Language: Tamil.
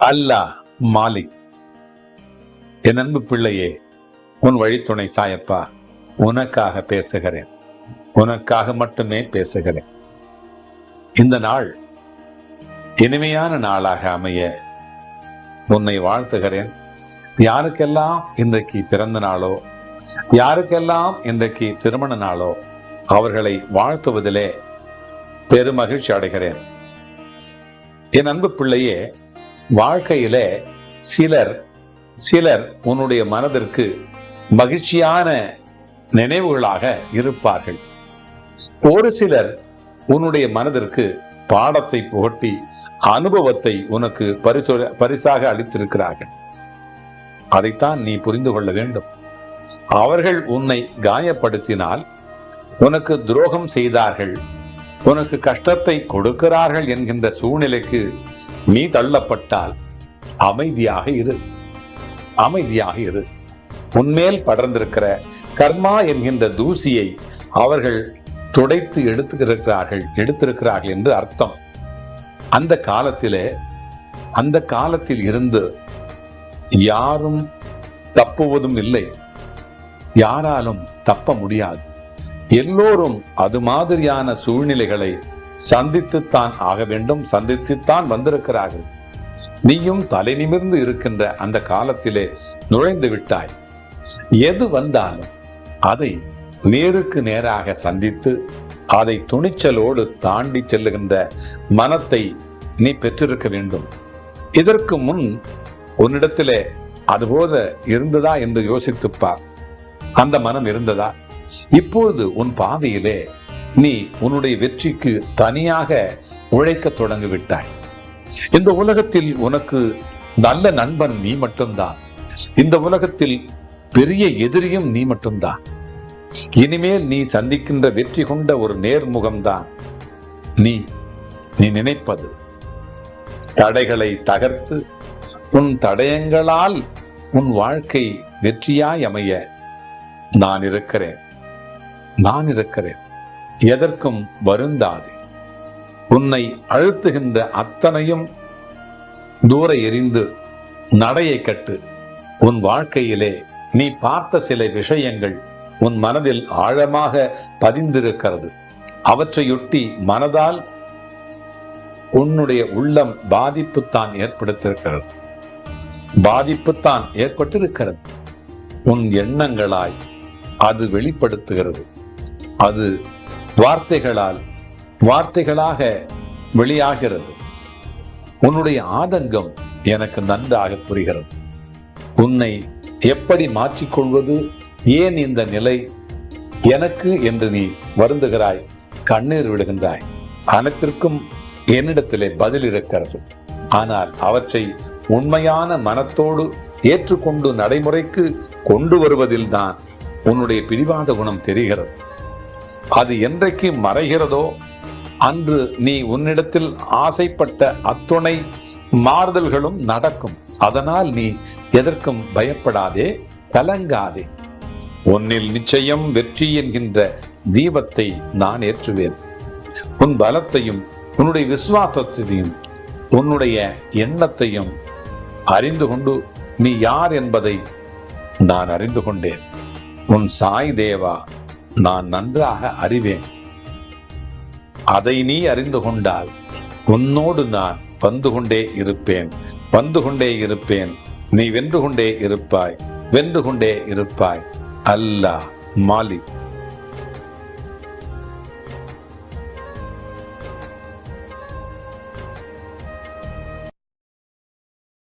அல்லாஹ் மாலிக். என் அன்பு பிள்ளையே, உன் வழித்துணை சாயப்பா உனக்காக பேசுகிறேன், உனக்காக மட்டுமே பேசுகிறேன். இந்த நாள் இனிமையான நாளாக அமைய உன்னை வாழ்த்துகிறேன். யாருக்கெல்லாம் இன்றைக்கு பிறந்த நாளோ, யாருக்கெல்லாம் இன்றைக்கு திருமண நாளோ, அவர்களை வாழ்த்துவதிலே பெருமகிழ்ச்சி அடைகிறேன். என் அன்பு பிள்ளையே, வாழ்க்கையிலே சிலர் உன்னுடைய மனதிற்கு மகிழ்ச்சியான நினைவுகளாக இருப்பார்கள். ஒரு சிலர் உன்னுடைய மனதிற்கு பாடத்தை புகட்டி அனுபவத்தை உனக்கு பரிசாக அளித்திருக்கிறார்கள். அதைத்தான் நீ புரிந்து கொள்ள வேண்டும். அவர்கள் உன்னை காயப்படுத்தினால், உனக்கு துரோகம் செய்தார்கள், உனக்கு கஷ்டத்தை கொடுக்கிறார்கள் என்கின்ற சூழ்நிலைக்கு நீ தள்ளப்பட்டால் அமைதியாக இரு, அமைதியாக இரு. உன்மேல் படர்ந்திருக்கிற கர்மா என்கின்ற தூசியை அவர்கள் துடைத்து எடுத்திருக்கிறார்கள் என்று அர்த்தம். அந்த காலத்தில் இருந்து யாரும் தப்புவதும் இல்லை, யாராலும் தப்ப முடியாது. எல்லோரும் அது மாதிரியான சூழ்நிலைகளை சந்தித்துத்தான் ஆக வேண்டும், சந்தித்துத்தான் வந்திருக்கிறார்கள். நீயும் தலை நிமிர்ந்து இருக்கின்ற அந்த காலத்திலே நுழைந்து விட்டாய். எது வந்தாலும் அதை நேருக்கு நேராக சந்தித்து அதை துணிச்சலோடு தாண்டி செல்லுகின்ற மனத்தை நீ பெற்றிருக்க வேண்டும். இதற்கு முன் உன்னிடத்திலே அதுபோல இருந்ததா என்று யோசித்துப்பார். அந்த மனம் இருந்ததா? இப்பொழுது உன் பாதையிலே நீ உன்னுடைய வெற்றிக்கு தனியாக உழைக்க தொடங்கிவிட்டாய். இந்த உலகத்தில் உனக்கு நல்ல நண்பன் நீ மட்டும்தான். இந்த உலகத்தில் பெரிய எதிரியும் நீ மட்டும்தான். இனிமேல் நீ சந்திக்கின்ற வெற்றி கொண்ட ஒரு நேர்முகம்தான் நீ நினைப்பது. தடைகளை தகர்த்து உன் தடயங்களால் உன் வாழ்க்கை வெற்றியாய் அமைய நான் இருக்கிறேன். எதற்கும் வருந்தாதே. உன்னை அழுத்துகின்ற அத்தனையும் தூர எறிந்து நடையை கட்டு. உன் வாழ்க்கையிலே நீ பார்த்த சில விஷயங்கள் உன் மனதில் ஆழமாக பதிந்திருக்கிறது. அவற்றையொட்டி மனதால் உன்னுடைய உள்ளம் பாதிப்புத்தான் ஏற்பட்டிருக்கிறது. உன் எண்ணங்களாய் அது வெளிப்படுத்துகிறது. அது வார்த்தைகளாக வெளியாகிறது. உன்னுடைய ஆதங்கம் எனக்கு நன்றாக புரிகிறது. உன்னை எப்படி மாற்றிக்கொள்வது, ஏன் இந்த நிலை எனக்கு என்று நீ வருந்துகிறாய், கண்ணீர் விடுகின்றாய். அனைத்திற்கும் என்னிடத்திலே பதில் இருக்கிறது. ஆனால் அவற்றை உண்மையான மனத்தோடு ஏற்றுக்கொண்டு நடைமுறைக்கு கொண்டு வருவதில்தான் உன்னுடைய பிடிவாத குணம் தெரிகிறது. அது என்றைக்கு மறைகிறதோ அன்று நீ உன்னிடத்தில் ஆசைப்பட்ட அத்துணை மாறுதல்களும் நடக்கும். அதனால் நீ எதற்கும் பயப்படாதே, கலங்காதே. உன்னில் நிச்சயம் வெற்றி என்கின்ற தீபத்தை நான் ஏற்றுவேன். உன் பலத்தையும் உன்னுடைய விசுவாசத்தையும் உன்னுடைய எண்ணத்தையும் அறிந்து கொண்டு நீ யார் என்பதை நான் அறிந்து கொண்டேன். உன் சாய் தேவா நான் நன்றாக அறிவேன். அதை நீ அறிந்து கொண்டால் உன்னோடு நான் வந்து கொண்டே இருப்பேன். நீ வென்று கொண்டே இருப்பாய். அல்லாஹ் மாலிக்.